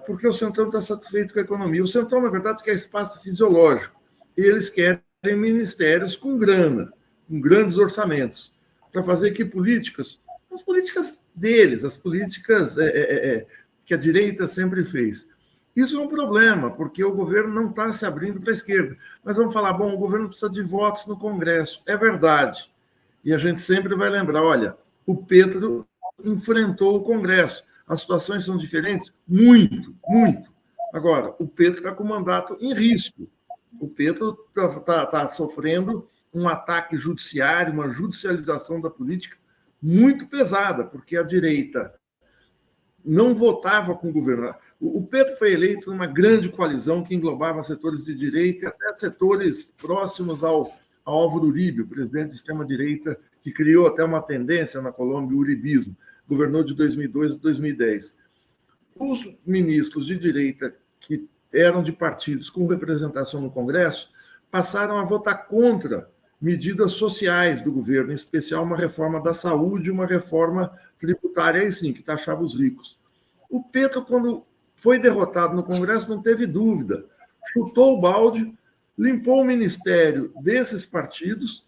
Porque o Centrão está satisfeito com a economia. O Centrão, na verdade, quer espaço fisiológico. E eles querem ministérios com grana, com grandes orçamentos, para fazer que políticas? As políticas deles, as políticas que a direita sempre fez. Isso é um problema, porque o governo não está se abrindo para a esquerda. Mas vamos falar, o governo precisa de votos no Congresso. É verdade. E a gente sempre vai lembrar, olha, o Petro enfrentou o Congresso. As situações são diferentes? Muito. Agora, o Petro está com o mandato em risco. O Petro está sofrendo um ataque judiciário, uma judicialização da política muito pesada, porque a direita não votava com o governo. O Petro foi eleito numa grande coalizão que englobava setores de direita e até setores próximos ao Álvaro Uribe, o presidente de extrema-direita, que criou até uma tendência na Colômbia, o uribismo, governou de 2002 a 2010. Os ministros de direita que eram de partidos com representação no Congresso passaram a votar contra medidas sociais do governo, em especial uma reforma da saúde, uma reforma tributária, aí sim, que taxava os ricos. O Petro, quando foi derrotado no Congresso, não teve dúvida. Chutou o balde, limpou o ministério desses partidos,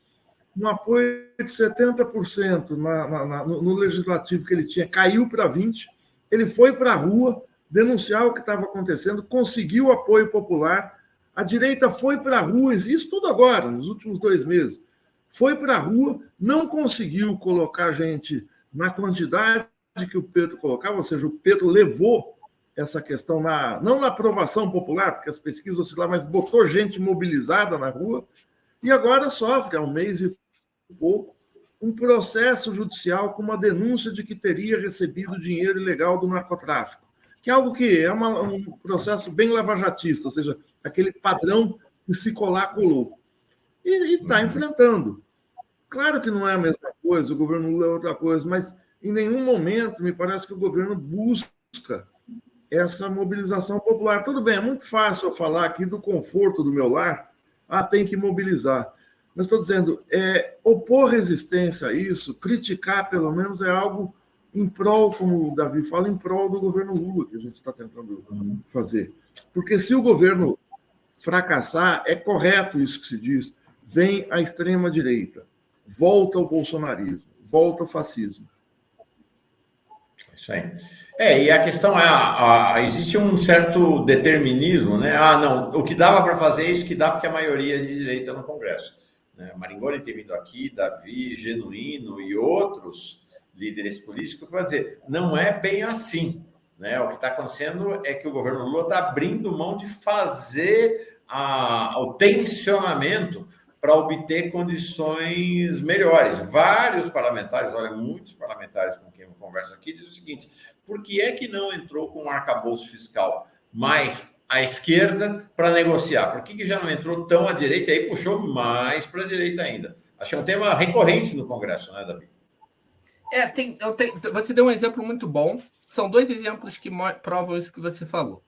um apoio de 70% no legislativo que ele tinha, caiu para 20%, ele foi para a rua denunciar o que estava acontecendo, conseguiu apoio popular. A direita foi para a rua, isso tudo agora, nos últimos 2 meses, foi para a rua, não conseguiu colocar gente na quantidade que o Petro colocava, ou seja, o Petro levou essa questão, não na aprovação popular, porque as pesquisas oscilaram, mas botou gente mobilizada na rua, e agora sofre, há 1 mês e pouco, um processo judicial com uma denúncia de que teria recebido dinheiro ilegal do narcotráfico, que é algo que é um processo bem lavajatista, ou seja, aquele padrão que se colar, colou. E está enfrentando. Claro que não é a mesma coisa, o governo Lula é outra coisa, mas em nenhum momento me parece que o governo busca essa mobilização popular. Tudo bem, é muito fácil eu falar aqui do conforto do meu lar, tem que mobilizar. Mas estou dizendo, opor resistência a isso, criticar pelo menos é algo em prol, como o Davi fala, em prol do governo Lula, que a gente está tentando fazer. Porque se o governo fracassar, é correto isso que se diz, vem a extrema-direita, volta o bolsonarismo, volta o fascismo.
Isso aí. E a questão existe um certo determinismo, né? Não, o que dava para fazer é isso que dá porque a maioria é de direita no Congresso. Maringoni tem vindo aqui, Davi, Genuíno e outros líderes políticos para dizer, não é bem assim. Né? O que está acontecendo é que o governo Lula está abrindo mão de fazer o tensionamento para obter condições melhores. Vários parlamentares, muitos parlamentares com quem eu converso aqui, dizem o seguinte, por que é que não entrou com um arcabouço fiscal mais a esquerda para negociar? Por que já não entrou tão à direita e aí puxou mais para a direita ainda? Acho que é um tema recorrente no Congresso, né, Davi?
Você deu um exemplo muito bom. São 2 exemplos que provam isso que você falou.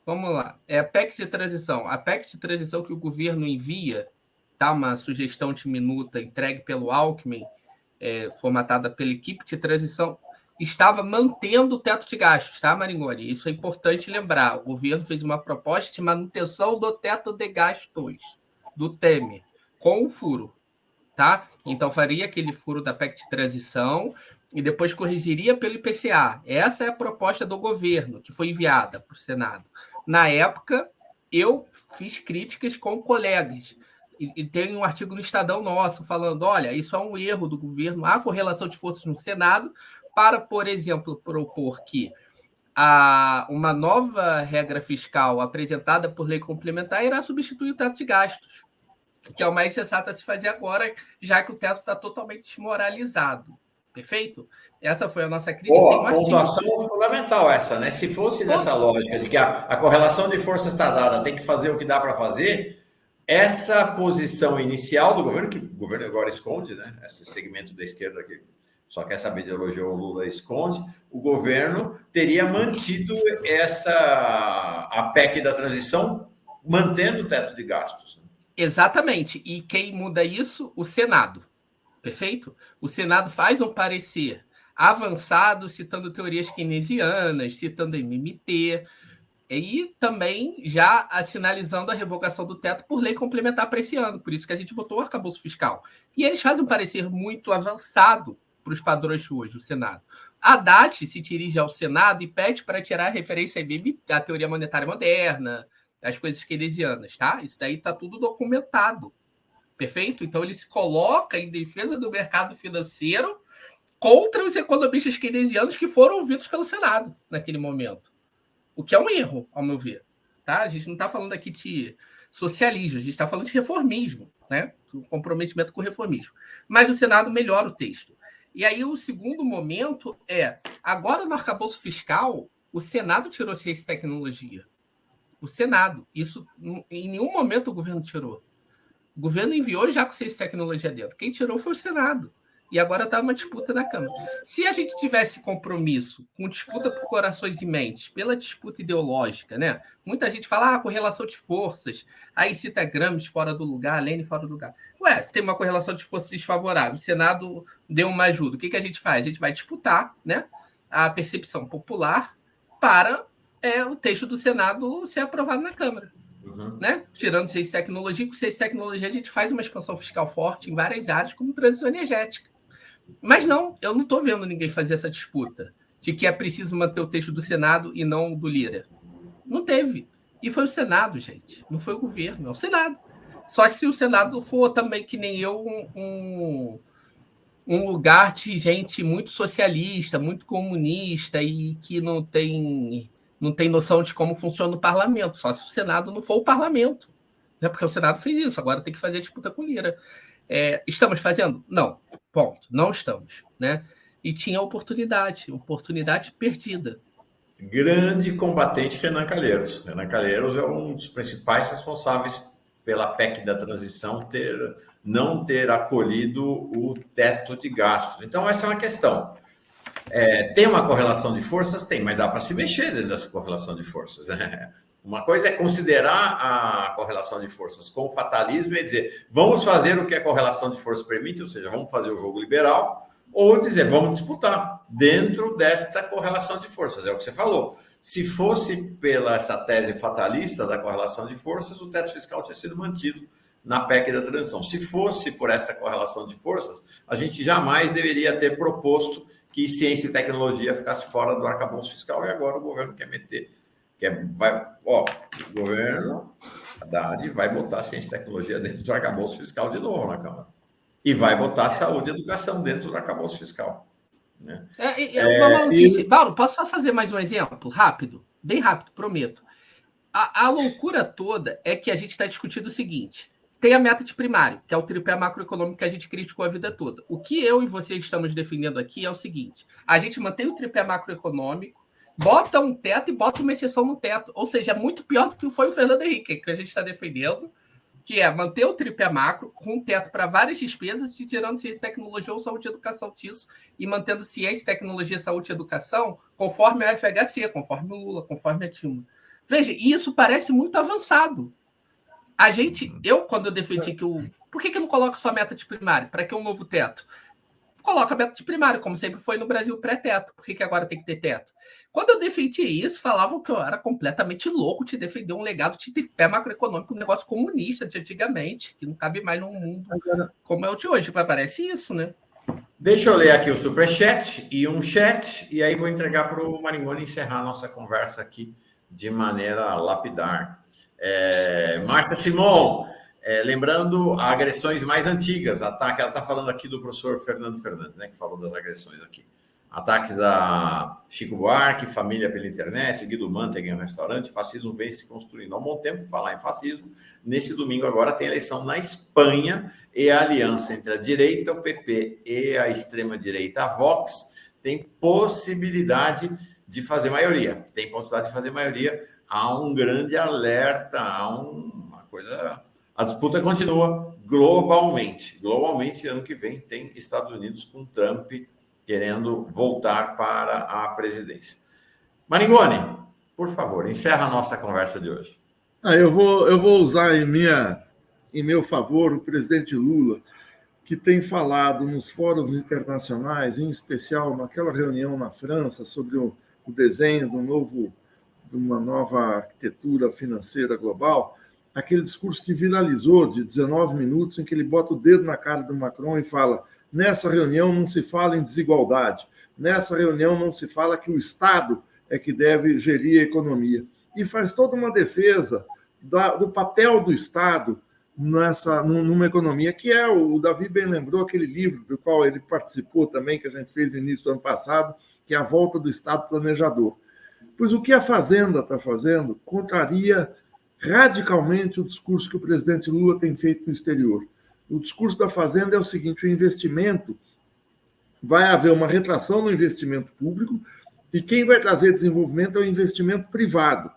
Vamos lá. É a PEC de transição. A PEC de transição que o governo envia, tá? Uma sugestão de minuta entregue pelo Alckmin, formatada pela equipe de transição, estava mantendo o teto de gastos, tá, Maringoni? Isso é importante lembrar. O governo fez uma proposta de manutenção do teto de gastos do Temer, com o furo, tá? Então faria aquele furo da PEC de transição e depois corrigiria pelo IPCA. Essa é a proposta do governo, que foi enviada para o Senado. Na época, eu fiz críticas com colegas. E tem um artigo no Estadão nosso falando, olha, isso é um erro do governo, há correlação de forças no Senado para, por exemplo, propor que uma nova regra fiscal apresentada por lei complementar irá substituir o teto de gastos, que é o mais sensato a se fazer agora, já que o teto está totalmente desmoralizado. Perfeito? Essa foi a nossa crítica.
Boa, pontuação fundamental essa, né? Se fosse nessa lógica de que a correlação de forças está dada, tem que fazer o que dá para fazer, essa posição inicial do governo, que o governo agora esconde, né? Esse segmento da esquerda que só quer saber de elogiar o Lula esconde, o governo teria mantido a PEC da transição, mantendo o teto de gastos.
Exatamente. E quem muda isso? O Senado. Perfeito? O Senado faz um parecer avançado, citando teorias keynesianas, citando MMT, e também já sinalizando a revogação do teto por lei complementar para esse ano. Por isso que a gente votou o arcabouço fiscal. E eles fazem um parecer muito avançado para os padrões de hoje, o Senado. Haddad se dirige ao Senado e pede para tirar a referência à teoria monetária moderna, as coisas keynesianas, tá? Isso daí está tudo documentado. Perfeito? Então, ele se coloca em defesa do mercado financeiro contra os economistas keynesianos que foram ouvidos pelo Senado naquele momento. O que é um erro, ao meu ver. Tá? A gente não está falando aqui de socialismo, a gente está falando de reformismo, né? Um comprometimento com o reformismo. Mas o Senado melhora o texto. E aí, o segundo momento agora no arcabouço fiscal, o Senado tirou ciência e tecnologia. O Senado. Isso, em nenhum momento, o governo tirou. O governo enviou já com ciência e tecnologia dentro. Quem tirou foi o Senado. E agora está uma disputa na Câmara. Se a gente tivesse compromisso com disputa por corações e mentes, pela disputa ideológica, né? Muita gente fala, correlação de forças, aí cita Gramsci fora do lugar, Lênin fora do lugar. Ué, se tem uma correlação de forças desfavorável, o Senado deu uma ajuda, o que a gente faz? A gente vai disputar, né, a percepção popular para o texto do Senado ser aprovado na Câmara. Uhum. Né? Tirando ciência e tecnologia, com ciência e tecnologia a gente faz uma expansão fiscal forte em várias áreas, como transição energética. Mas não, eu não estou vendo ninguém fazer essa disputa de que é preciso manter o texto do Senado e não do Lira. Não teve. E foi o Senado, gente. Não foi o governo, é o Senado. Só que se o Senado for também, que nem eu, um lugar de gente muito socialista, muito comunista e que não tem noção de como funciona o parlamento, só se o Senado não for o parlamento. Né? Porque o Senado fez isso, agora tem que fazer a disputa com o Lira. Estamos fazendo? Não. Ponto. Não estamos. Né? E tinha oportunidade perdida.
Grande combatente Renan Calheiros. Renan Calheiros é um dos principais responsáveis pela PEC da transição não ter acolhido o teto de gastos. Então, essa é uma questão. Tem uma correlação de forças? Tem, mas dá para se mexer dentro dessa correlação de forças. Né? Uma coisa é considerar a correlação de forças com fatalismo e dizer, vamos fazer o que a correlação de forças permite, ou seja, vamos fazer o jogo liberal, ou dizer, vamos disputar dentro desta correlação de forças. É o que você falou. Se fosse pela essa tese fatalista da correlação de forças, o teto fiscal tinha sido mantido na PEC da transição. Se fosse por esta correlação de forças, a gente jamais deveria ter proposto que ciência e tecnologia ficasse fora do arcabouço fiscal, e agora o governo quer meter. O governo Haddad vai botar ciência e tecnologia dentro do arcabouço fiscal de novo na Câmara. E vai botar saúde e educação dentro do arcabouço fiscal. Né?
Uma maluquice. Paulo, posso só fazer mais um exemplo? Rápido? Bem rápido, prometo. A loucura toda é que a gente está discutindo o seguinte. Tem a meta de primário, que é o tripé macroeconômico que a gente criticou a vida toda. O que eu e você estamos defendendo aqui é o seguinte. A gente mantém o tripé macroeconômico, bota um teto e bota uma exceção no teto. Ou seja, é muito pior do que foi o Fernando Henrique, que a gente está defendendo, que é manter o tripé macro com um teto para várias despesas, tirando ciência, tecnologia ou saúde e educação disso, e mantendo ciência, tecnologia, saúde e educação conforme a FHC, conforme o Lula, conforme a Dilma. Veja, isso parece muito avançado. Quando eu defendi que por que não coloca só meta de primário? Para que um novo teto? Coloca meta de primário, como sempre foi no Brasil pré-teto. Por que agora tem que ter teto? Quando eu defendi isso, falavam que eu era completamente louco de defender um legado de tripé macroeconômico, um negócio comunista de antigamente, que não cabe mais num mundo como é o de hoje. Parece isso, né?
Deixa eu ler aqui o superchat e um chat, e aí vou entregar para o Maringoni encerrar a nossa conversa aqui de maneira lapidar. Márcia Simon, lembrando agressões mais antigas, ataque, ela está falando aqui do professor Fernando Fernandes, né, que falou das agressões aqui. Ataques a Chico Buarque, família pela internet, Guido Mantega em um restaurante, fascismo vem se construindo há um bom tempo. Falar em fascismo, nesse domingo agora tem eleição na Espanha e a aliança entre a direita, o PP, e a extrema-direita, a Vox, tem possibilidade de fazer maioria. Há um grande alerta, uma coisa... A disputa continua globalmente. Globalmente, ano que vem, tem Estados Unidos com Trump querendo voltar para a presidência. Maringoni, por favor, encerra a nossa conversa de hoje.
Eu vou usar em meu favor o presidente Lula, que tem falado nos fóruns internacionais, em especial naquela reunião na França sobre o desenho de uma nova arquitetura financeira global, aquele discurso que viralizou de 19 minutos, em que ele bota o dedo na cara do Macron e fala: nessa reunião não se fala em desigualdade, nessa reunião não se fala que o Estado é que deve gerir a economia. E faz toda uma defesa do papel do Estado numa economia, que o Davi bem lembrou, aquele livro do qual ele participou também, que a gente fez no início do ano passado, que é A Volta do Estado Planejador. Pois o que a Fazenda está fazendo contraria radicalmente o discurso que o presidente Lula tem feito no exterior. O discurso da Fazenda é o seguinte: o investimento, vai haver uma retração no investimento público e quem vai trazer desenvolvimento é o investimento privado.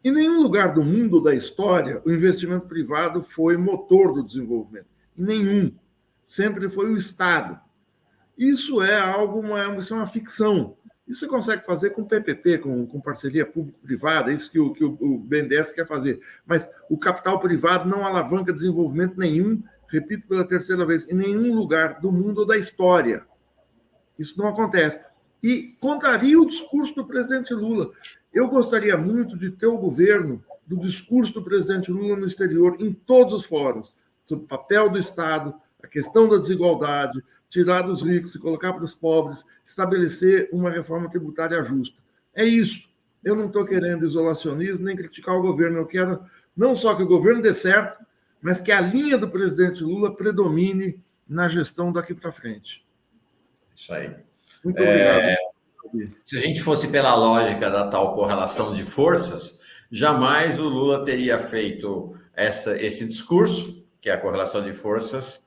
Em nenhum lugar do mundo da história o investimento privado foi motor do desenvolvimento. Em nenhum. Sempre foi o Estado. Isso é isso é uma ficção. Isso você consegue fazer com PPP, com parceria público-privada, isso que o BNDES quer fazer. Mas o capital privado não alavanca desenvolvimento nenhum, repito pela terceira vez, em nenhum lugar do mundo ou da história. Isso não acontece. E contraria o discurso do presidente Lula. Eu gostaria muito de ter o governo do discurso do presidente Lula no exterior, em todos os fóruns, sobre o papel do Estado, a questão da desigualdade, tirar dos ricos e colocar para os pobres, estabelecer uma reforma tributária justa. É isso. Eu não estou querendo isolacionismo nem criticar o governo. Eu quero não só que o governo dê certo, mas que a linha do presidente Lula predomine na gestão daqui para frente.
Isso aí.
Muito obrigado.
Se a gente fosse pela lógica da tal correlação de forças, jamais o Lula teria feito esse discurso, que é a correlação de forças,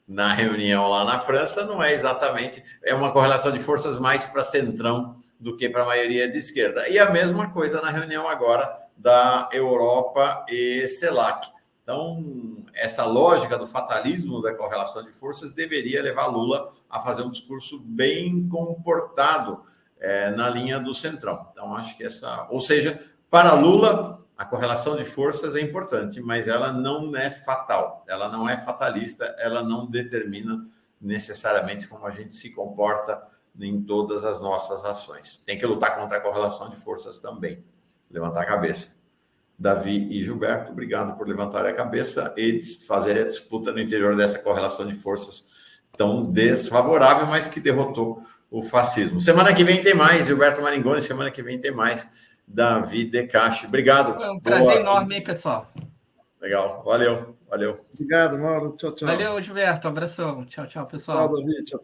na reunião lá na França. Não é exatamente, é uma correlação de forças mais para centrão do que para a maioria de esquerda. E a mesma coisa na reunião agora da Europa e CELAC. Então, essa lógica do fatalismo da correlação de forças deveria levar Lula a fazer um discurso bem comportado na linha do centrão. Então, acho que ou seja, para Lula, a correlação de forças é importante, mas ela não é fatal, ela não é fatalista, ela não determina necessariamente como a gente se comporta em todas as nossas ações. Tem que lutar contra a correlação de forças também, levantar a cabeça. Davi e Gilberto, obrigado por levantar a cabeça e fazer a disputa no interior dessa correlação de forças tão desfavorável, mas que derrotou o fascismo. Semana que vem tem mais, Gilberto Maringoni, semana que vem tem mais, Davi Decache. Obrigado.
Foi um prazer enorme, hein, pessoal?
Legal, valeu.
Obrigado, Mauro. Tchau, tchau.
Valeu, Gilberto. Abração. Tchau, pessoal.
Tchau, Davi. Tchau.